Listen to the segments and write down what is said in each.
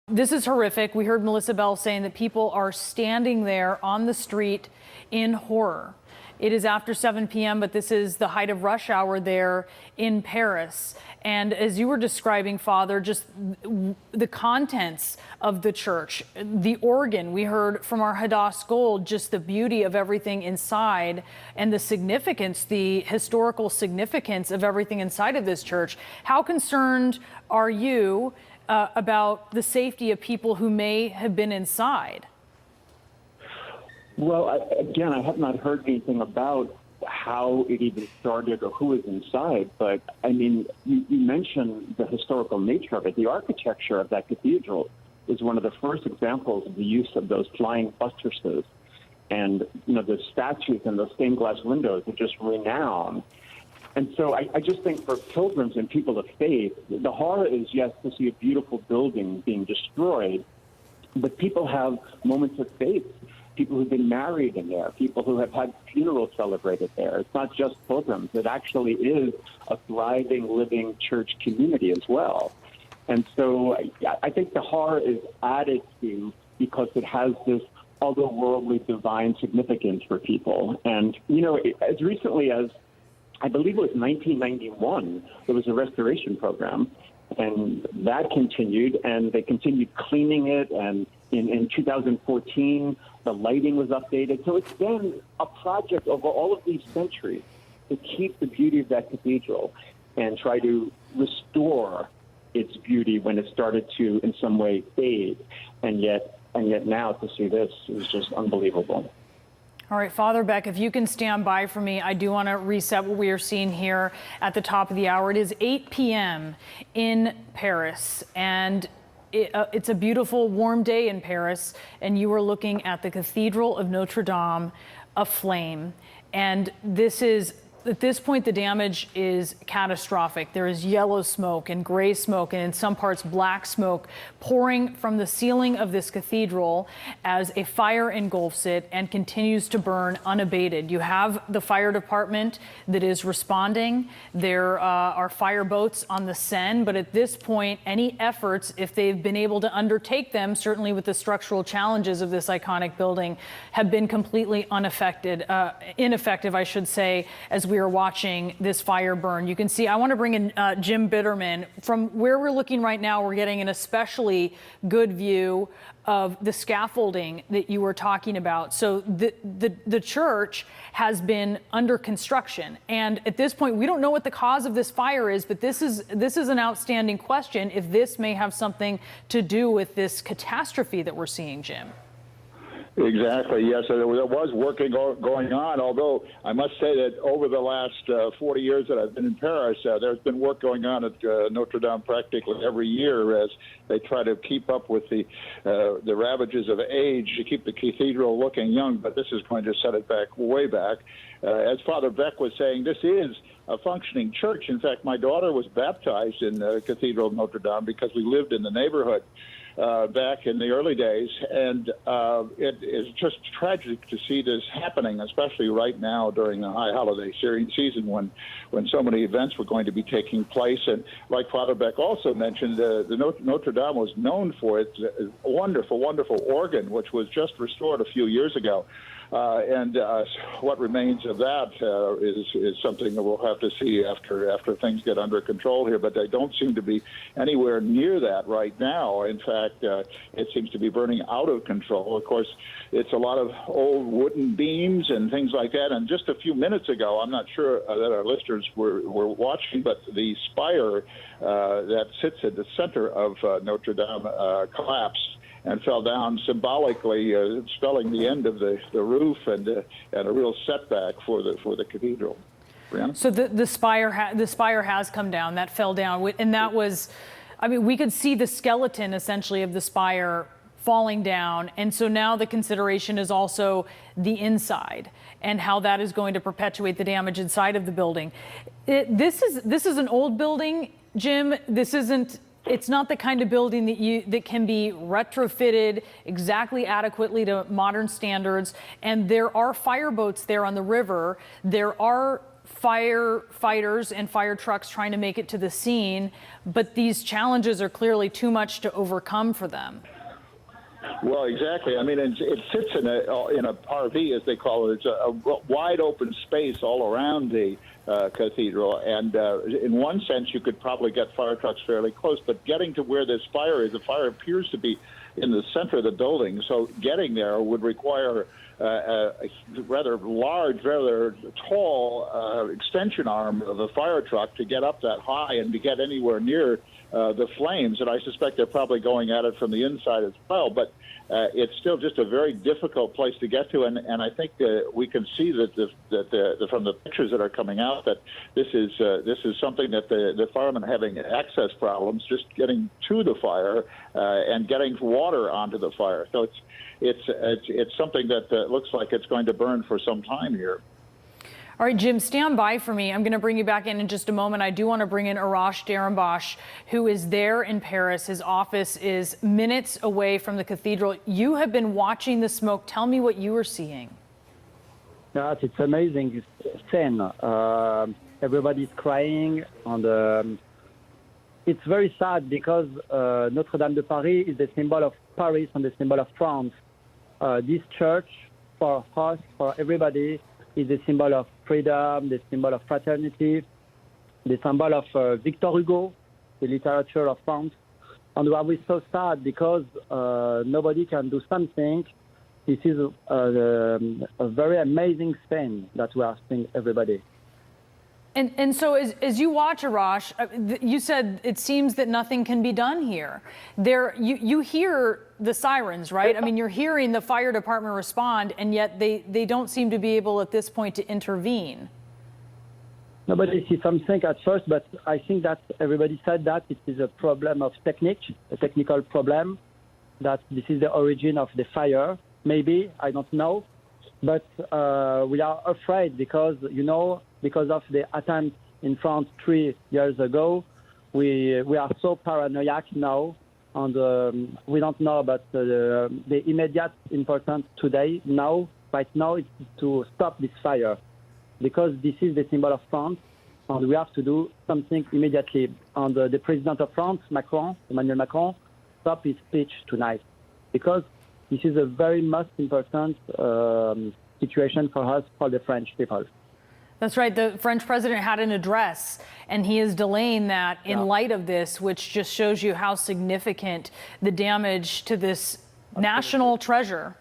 This is horrific. We heard Melissa Bell saying that people are standing there on the street in horror. It is after 7 p.m., but this is the height of rush hour there in Paris. And as you were describing, Father, just the contents of the church, the organ, we heard from our Hadass Gold, just the beauty of everything inside and the significance, the historical significance of everything inside of this church. How concerned are you about the safety of people who may have been inside? Well, again, I have not heard anything about how it even started or who is inside. But, I mean, you mentioned the historical nature of it. The architecture of that cathedral is one of the first examples of the use of those flying buttresses. And, you know, the statues and those stained glass windows are just renowned. And so I just think for pilgrims and people of faith, the horror is, yes, to see a beautiful building being destroyed, but people have moments of faith. People who've been married in there, people who have had funerals celebrated there. It's not just pilgrims. It actually is a thriving, living church community as well. And so I think the horror is added to because it has this otherworldly divine significance for people. And, you know, as recently as I believe it was 1991, there was a restoration program, and that continued, and they continued cleaning it, and in 2014, the lighting was updated. So it's been a project over all of these centuries to keep the beauty of that cathedral and try to restore its beauty when it started to, in some way, fade. And yet now to see this is just unbelievable. All right, Father Beck, if you can stand by for me, I do want to reset what we are seeing here at the top of the hour. It is 8 p.m. in Paris, and it's a beautiful, warm day in Paris, and you are looking at the Cathedral of Notre Dame aflame. And this is, at this point, the damage is catastrophic. There is yellow smoke and gray smoke, and in some parts, black smoke pouring from the ceiling of this cathedral as a fire engulfs it and continues to burn unabated. You have the fire department that is responding. There are fire boats on the Seine, but at this point, any efforts, if they've been able to undertake them, certainly with the structural challenges of this iconic building, have been completely ineffective, I should say, as we are watching this fire burn. You can see, I want to bring in Jim Bitterman. From where we're looking right now, we're getting an especially good view of the scaffolding that you were talking about. So the church has been under construction, and at this point, we don't know what the cause of this fire is, but this is an outstanding question if this may have something to do with this catastrophe that we're seeing, Jim. Exactly, yes. There was work going on, although I must say that over the last 40 years that I've been in Paris, there's been work going on at Notre Dame practically every year as they try to keep up with the ravages of age to keep the cathedral looking young, but this is going to set it back, way back. As Father Beck was saying, this is a functioning church. In fact, my daughter was baptized in the Cathedral of Notre Dame because we lived in the neighborhood back in the early days, and it is just tragic to see this happening, especially right now during the high holiday season when so many events were going to be taking place. And like Father Beck also mentioned, the Notre Dame was known for its wonderful, wonderful organ, which was just restored a few years ago. And what remains of that is something that we'll have to see after things get under control here. But they don't seem to be anywhere near that right now. In fact, it seems to be burning out of control. Of course, it's a lot of old wooden beams and things like that. And just a few minutes ago, I'm not sure that our listeners were watching, but the spire that sits at the center of Notre Dame collapsed and fell down, symbolically spelling the end of the roof and a real setback for the cathedral. Brianna? So the spire has come down. That fell down, and that was, I mean, we could see the skeleton essentially of the spire falling down, and so now the consideration is also the inside and how that is going to perpetuate the damage inside of the building. This is an old building, Jim. It's not the kind of building that can be retrofitted exactly adequately to modern standards. And there are fireboats there on the river. There are firefighters and fire trucks trying to make it to the scene, but these challenges are clearly too much to overcome for them. Well, exactly. I mean, it sits in a parvis, as they call it. It's a wide open space all around the cathedral, and in one sense, you could probably get fire trucks fairly close. But getting to where this fire is, the fire appears to be in the center of the building, so getting there would require a rather large, rather tall extension arm of a fire truck to get up that high and to get anywhere near the flames. And I suspect they're probably going at it from the inside as well. But it's still just a very difficult place to get to, and I think we can see that from the pictures that are coming out that this is something that the firemen are having access problems just getting to the fire and getting water onto the fire. So it's something that looks like it's going to burn for some time here. All right, Jim, stand by for me. I'm going to bring you back in just a moment. I do want to bring in Arash Darambash, who is there in Paris. His office is minutes away from the cathedral. You have been watching the smoke. Tell me what you were seeing. Yes, it's amazing scene. Everybody's crying, and it's very sad because Notre Dame de Paris is the symbol of Paris and the symbol of France. This church, for us, for everybody, is the symbol of freedom, the symbol of fraternity, the symbol of Victor Hugo, the literature of France. And we're so sad because nobody can do something. This is a very amazing thing that we are seeing everybody. And so as you watch, Arash, you said it seems that nothing can be done here. You hear the sirens, right? I mean, you're hearing the fire department respond, and yet they don't seem to be able at this point to intervene. Nobody sees something at first, but I think that everybody said that it is a problem of technique, a technical problem, that this is the origin of the fire. Maybe, I don't know. But we are afraid because, because of the attempt in France 3 years ago, we are so paranoid now, and we don't know about the immediate importance today. Right now, is to stop this fire, because this is the symbol of France, and we have to do something immediately. And the president of France, Emmanuel Macron, stopped his speech tonight, because this is a very most important situation for us, for the French people. That's right. The French president had an address, and he is delaying that in light of this, which just shows you how significant the damage to this national treasure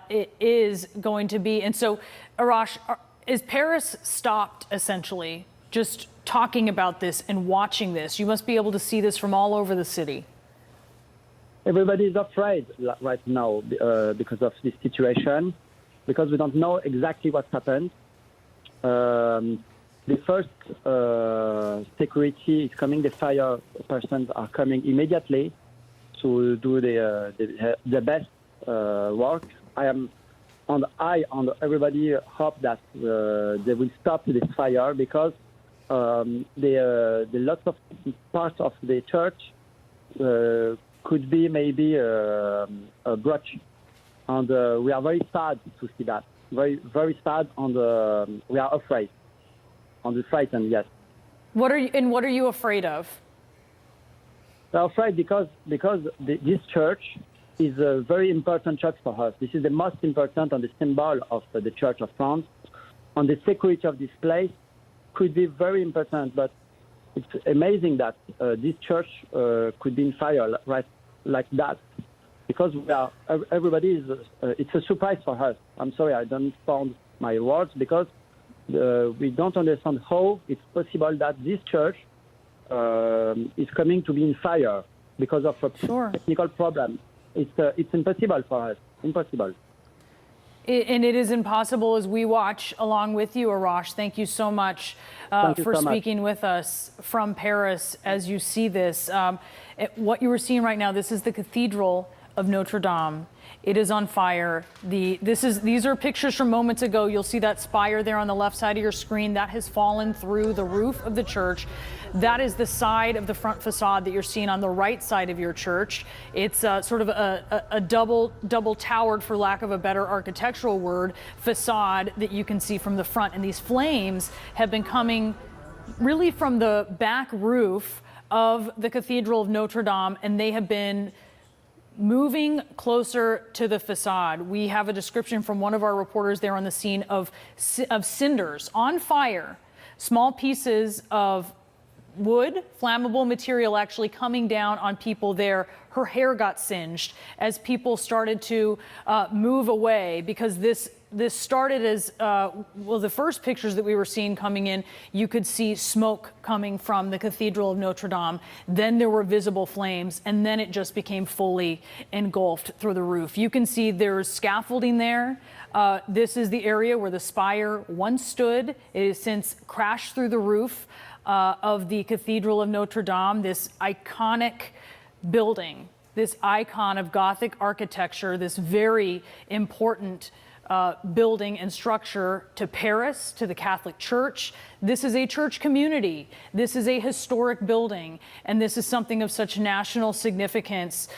it is going to be. And so, Arash, is Paris stopped essentially just talking about this and watching this? You must be able to see this from all over the city. Everybody is afraid right now because of this situation, because we don't know exactly what happened. The first security is coming. The fire persons are coming immediately to do the best work. I and everybody hope that they will stop this fire, because the lots of parts of the church could be maybe a breach, and we are very sad to see that. Very, very sad, and we are afraid, and frightened. Yes. What are you afraid of? We are afraid because this church is a very important church for us. This is the most important and the symbol of the Church of France, and the security of this place could be very important. But it's amazing that this church could be in fire right like that, because everybody is. It's a surprise for us. I'm sorry, I don't find my words, because we don't understand how it's possible that this church is coming to be in fire because of a technical problem. It's impossible for us. Impossible. And it is impossible as we watch along with you, Arash. Thank you so much for speaking with us from Paris as you see this. What you were seeing right now, this is the cathedral of Notre Dame. It is on fire. These are pictures from moments ago. You'll see that spire there on the left side of your screen. That has fallen through the roof of the church. That is the side of the front facade that you're seeing on the right side of your church. It's sort of a double towered, for lack of a better architectural word, facade that you can see from the front. And these flames have been coming really from the back roof of the Cathedral of Notre Dame, and they have been moving closer to the facade. We have a description from one of our reporters there on the scene of cinders on fire, small pieces of wood, flammable material actually coming down on people there. Her hair got singed as people started to move away, because this started as, well, the first pictures that we were seeing coming in, you could see smoke coming from the Cathedral of Notre Dame. Then there were visible flames, and then it just became fully engulfed through the roof. You can see there's scaffolding there. This is the area where the spire once stood. It has since crashed through the roof of the Cathedral of Notre Dame, this iconic building, this icon of Gothic architecture, this very important building and structure to Paris, to the Catholic Church. This is a church community. This is a historic building, and this is something of such national significance